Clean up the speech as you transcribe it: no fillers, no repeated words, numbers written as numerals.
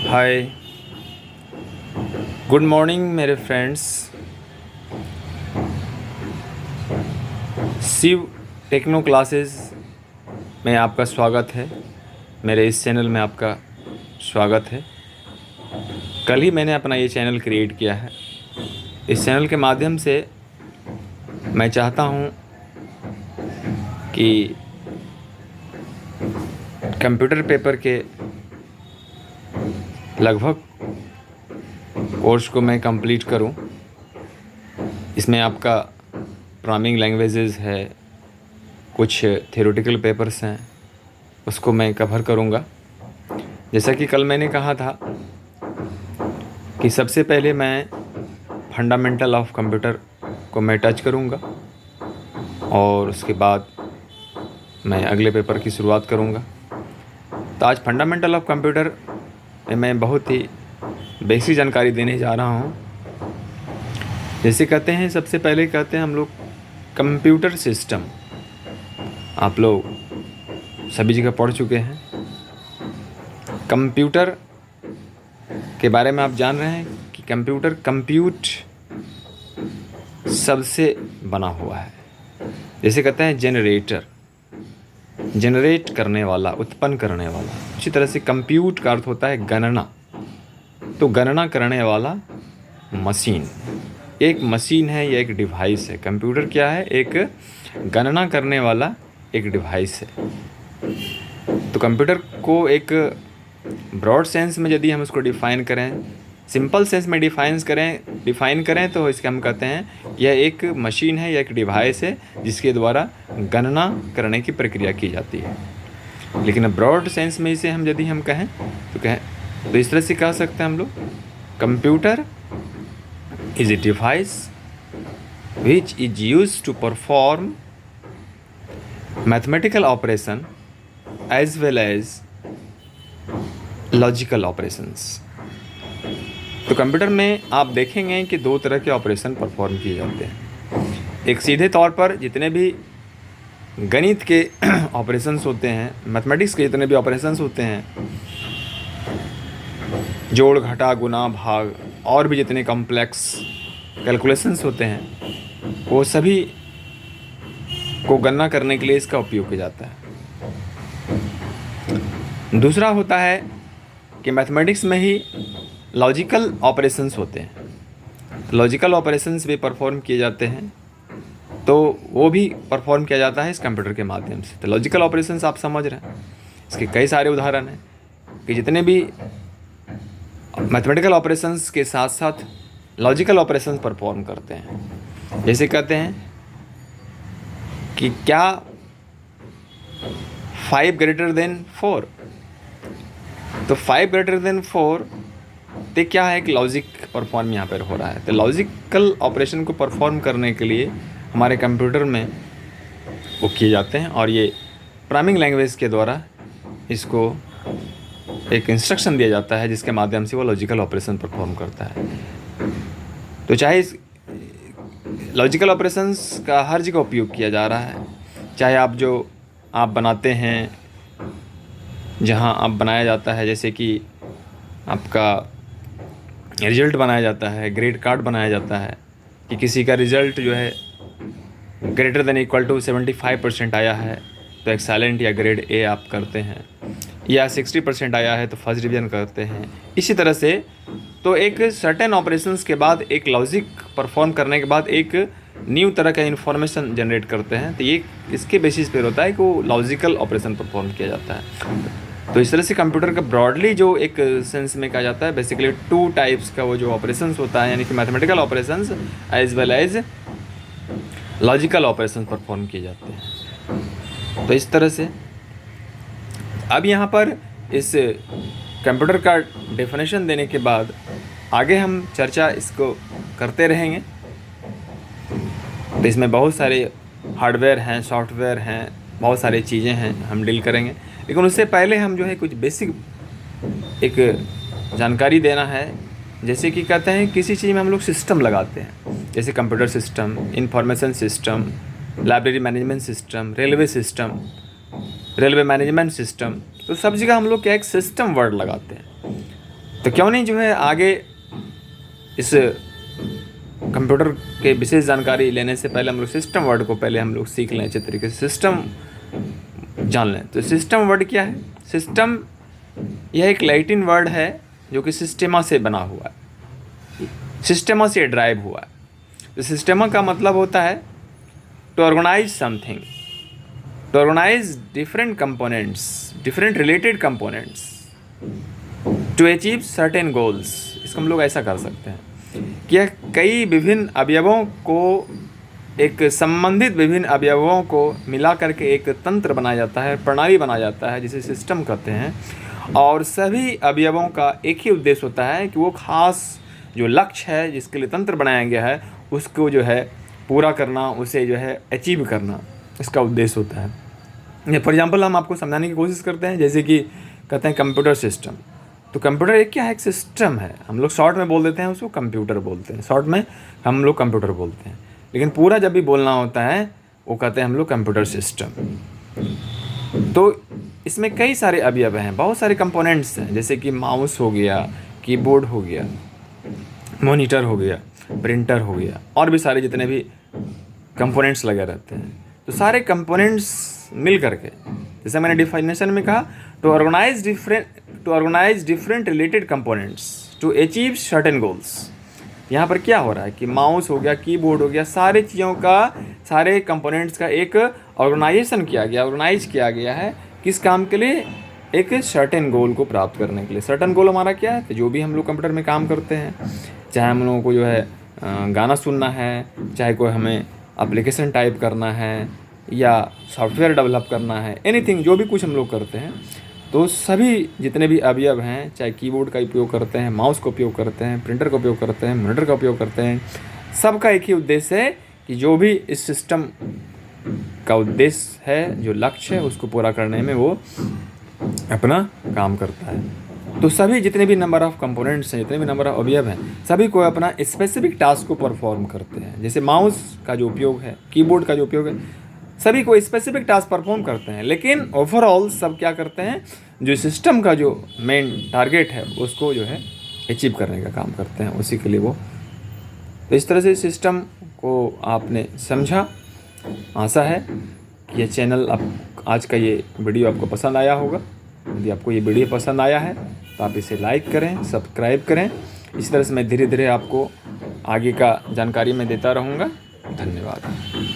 हाय, good morning मेरे friends. Shiv techno classes में आपका स्वागत है। मेरे इस चैनल में आपका स्वागत है। कल ही मैंने अपना ये चैनल क्रिएट किया है। इस चैनल के माध्यम से मैं चाहता हूँ कि कंप्यूटर पेपर के लगभग कोर्स को मैं कंप्लीट करूं। इसमें आपका प्रोग्रामिंग लैंग्वेजेस है, कुछ थ्योरेटिकल पेपर्स हैं, उसको मैं कवर करूंगा। जैसा कि कल मैंने कहा था कि सबसे पहले मैं फंडामेंटल ऑफ कंप्यूटर को मैं टच करूंगा और उसके बाद मैं अगले पेपर की शुरुआत करूंगा। तो आज फंडामेंटल ऑफ कंप्यूटर में मैं बहुत ही बेसिक जानकारी देने जा रहा हूँ। जैसे कहते हैं, सबसे पहले कहते हैं हम लोग कंप्यूटर सिस्टम। आप लोग सभी जगह पढ़ चुके हैं। कंप्यूटर के बारे में आप जान रहे हैं कि कंप्यूटर कंप्यूट सबसे बना हुआ है। जैसे कहते हैं जनरेटर, जनरेट करने वाला, उत्पन्न करने वाला। उसी तरह से कंप्यूट का अर्थ होता है गणना। तो गणना करने वाला मशीन, एक मशीन है या एक डिवाइस है। कंप्यूटर क्या है? एक गणना करने वाला एक डिवाइस है। तो कंप्यूटर को एक ब्रॉड सेंस में यदि हम उसको डिफ़ाइन करें, सिंपल सेंस में डिफ़ाइन करें तो इसके हम कहते हैं यह एक मशीन है या एक डिवाइस है जिसके द्वारा गणना करने की प्रक्रिया की जाती है। लेकिन ब्रॉड सेंस में इसे हम यदि हम कहें तो इस तरह से कह सकते हैं हम लोग, computer is a device which is used to perform mathematical operation as well as logical operations। तो कंप्यूटर में आप देखेंगे कि दो तरह के ऑपरेशन परफॉर्म किए जाते हैं। एक सीधे तौर पर जितने भी गणित के ऑपरेशंस होते हैं, मैथमेटिक्स के जितने भी ऑपरेशंस होते हैं, जोड़ घटा गुना भाग और भी जितने कॉम्प्लेक्स कैलकुलेशंस होते हैं, वो सभी को गणना करने के लिए इसका उपयोग किया जाता है। दूसरा होता है कि मैथमेटिक्स में ही लॉजिकल ऑपरेशंस होते हैं। लॉजिकल ऑपरेशंस भी परफॉर्म किए जाते हैं, तो वो भी परफॉर्म किया जाता है इस कंप्यूटर के माध्यम से। तो लॉजिकल ऑपरेशंस आप समझ रहे हैं, इसके कई सारे उदाहरण हैं कि जितने भी मैथमेटिकल ऑपरेशंस के साथ साथ लॉजिकल ऑपरेशंस परफॉर्म करते हैं। जैसे कहते हैं कि क्या 5 ग्रेटर देन 4, तो 5 ग्रेटर देन 4 तो क्या है? एक लॉजिक परफॉर्म यहाँ पर हो रहा है। तो लॉजिकल ऑपरेशन को परफॉर्म करने के लिए हमारे कंप्यूटर में वो किए जाते हैं और ये प्रोग्रामिंग लैंग्वेज के द्वारा इसको एक इंस्ट्रक्शन दिया जाता है जिसके माध्यम से वो लॉजिकल ऑपरेशन परफॉर्म करता है। तो चाहे इस लॉजिकल ऑपरेशंस का हर जगह उपयोग किया जा रहा है, चाहे आप बनाते हैं, जहां आप बनाया जाता है, जैसे कि आपका रिज़ल्ट बनाया जाता है, ग्रेड कार्ड बनाया जाता है कि किसी का रिज़ल्ट जो है ग्रेटर देन इक्वल टू 75% आया है तो एक्सेलेंट या ग्रेड ए आप करते हैं, या 60% आया है तो फर्स्ट डिवीज़न करते हैं। इसी तरह से तो एक सर्टेन ऑपरेशंस के बाद, एक लॉजिक परफॉर्म करने के बाद एक न्यू तरह का इन्फॉर्मेशन जनरेट करते हैं। तो ये इसके बेसिस पर होता है कि वो लॉजिकल ऑपरेशन परफॉर्म किया जाता है। तो इस तरह से कंप्यूटर का ब्रॉडली जो एक सेंस में कहा जाता है, बेसिकली 2 टाइप्स का वो जो ऑपरेशंस होता है, यानी कि mathematical operations as well as logical operation perform किए जाते हैं। तो इस तरह से अब यहाँ पर इस कंप्यूटर का डेफिनेशन देने के बाद आगे हम चर्चा इसको करते रहेंगे। तो इसमें बहुत सारे हार्डवेयर हैं, सॉफ्टवेयर हैं, बहुत सारी चीज़ें हैं, हम डील करेंगे। लेकिन उससे पहले हम जो है कुछ बेसिक एक जानकारी देना है। जैसे कि कहते हैं किसी चीज़ में हम लोग सिस्टम लगाते हैं, जैसे computer system, information system, library management system, railway management system, तो सब जगह हम लोग क्या एक सिस्टम वर्ड लगाते हैं। तो क्यों नहीं जो है आगे इस कंप्यूटर के विशेष जानकारी लेने से पहले हम लोग सिस्टम वर्ड को पहले हम लोग सीख लें, अच्छे तरीके से सिस्टम जान लें। तो सिस्टम वर्ड क्या है? सिस्टम यह एक लैटिन वर्ड है जो कि सिस्टेमा से बना हुआ है, सिस्टेमा से ड्राइव हुआ है। तो सिस्टेमा का मतलब होता है to organize something, to organize different components, different related components to achieve certain goals. इसको हम लोग ऐसा कर सकते हैं कि यह कई विभिन्न अवयवों को, एक संबंधित विभिन्न अवयवों को मिला करके एक तंत्र बनाया जाता है, प्रणाली बनाया जाता है, जिसे सिस्टम कहते हैं। और सभी अवयवों का एक ही उद्देश्य होता है कि वो खास जो लक्ष्य है जिसके लिए तंत्र बनाया गया है उसको जो है पूरा करना, उसे जो है अचीव करना, इसका उद्देश्य होता है। फॉर एग्जांपल हम आपको समझाने की कोशिश करते हैं, जैसे कि कहते हैं कंप्यूटर सिस्टम। तो कंप्यूटर एक क्या है? एक सिस्टम है। हम लोग शॉर्ट में बोल देते हैं उसको कंप्यूटर बोलते हैं, शॉर्ट में हम लोग कंप्यूटर बोलते हैं, लेकिन पूरा जब भी बोलना होता है वो कहते हैं हम लोग कंप्यूटर सिस्टम। तो इसमें कई सारे अवयव हैं, बहुत सारे कंपोनेंट्स हैं, जैसे कि माउस हो गया, कीबोर्ड हो गया, मॉनिटर हो गया, प्रिंटर हो गया, और भी सारे जितने भी कंपोनेंट्स लगे रहते हैं। तो सारे कंपोनेंट्स मिल करके, जैसे मैंने डिफाइनेशन में कहा, to organize different related components to achieve certain goals. यहाँ पर क्या हो रहा है कि माउस हो गया, कीबोर्ड हो गया, सारे चीज़ों का, सारे कंपोनेंट्स का एक ऑर्गेनाइजेशन किया गया, ऑर्गेनाइज किया गया है किस काम के लिए? एक सर्टेन गोल को प्राप्त करने के लिए। सर्टेन गोल हमारा क्या है? तो जो भी हम लोग कंप्यूटर में काम करते हैं, चाहे हम लोगों को जो है गाना सुनना है, चाहे कोई हमें एप्लीकेशन टाइप करना है या सॉफ्टवेयर डेवलप करना है, एनीथिंग जो भी कुछ हम लोग करते हैं, तो सभी जितने भी अवयव हैं, चाहे कीबोर्ड का उपयोग करते हैं, माउस का उपयोग करते हैं, प्रिंटर का उपयोग करते हैं, मॉनिटर का उपयोग करते हैं, सबका एक ही उद्देश्य है कि जो भी इस सिस्टम का उद्देश्य है, जो लक्ष्य है, उसको पूरा करने में वो अपना काम करता है। तो सभी जितने भी नंबर ऑफ़ कंपोनेंट्स हैं, जितने भी नंबर ऑफ़ अवयव हैं, सभी को अपना स्पेसिफिक टास्क को परफॉर्म करते हैं। जैसे माउस का जो उपयोग है, कीबोर्ड का जो उपयोग है, सभी को स्पेसिफिक टास्क परफॉर्म करते हैं, लेकिन ओवरऑल सब क्या करते हैं? जो सिस्टम का जो मेन टारगेट है उसको जो है अचीव करने का काम करते हैं, उसी के लिए वो। तो इस तरह से सिस्टम को आपने समझा। आशा है कि ये चैनल आज का ये वीडियो आपको पसंद आया होगा। यदि आपको ये वीडियो पसंद आया है तो आप इसे लाइक करें, सब्सक्राइब करें। इस तरह से मैं धीरे धीरे आपको आगे का जानकारी मैं देता रहूँगा। धन्यवाद।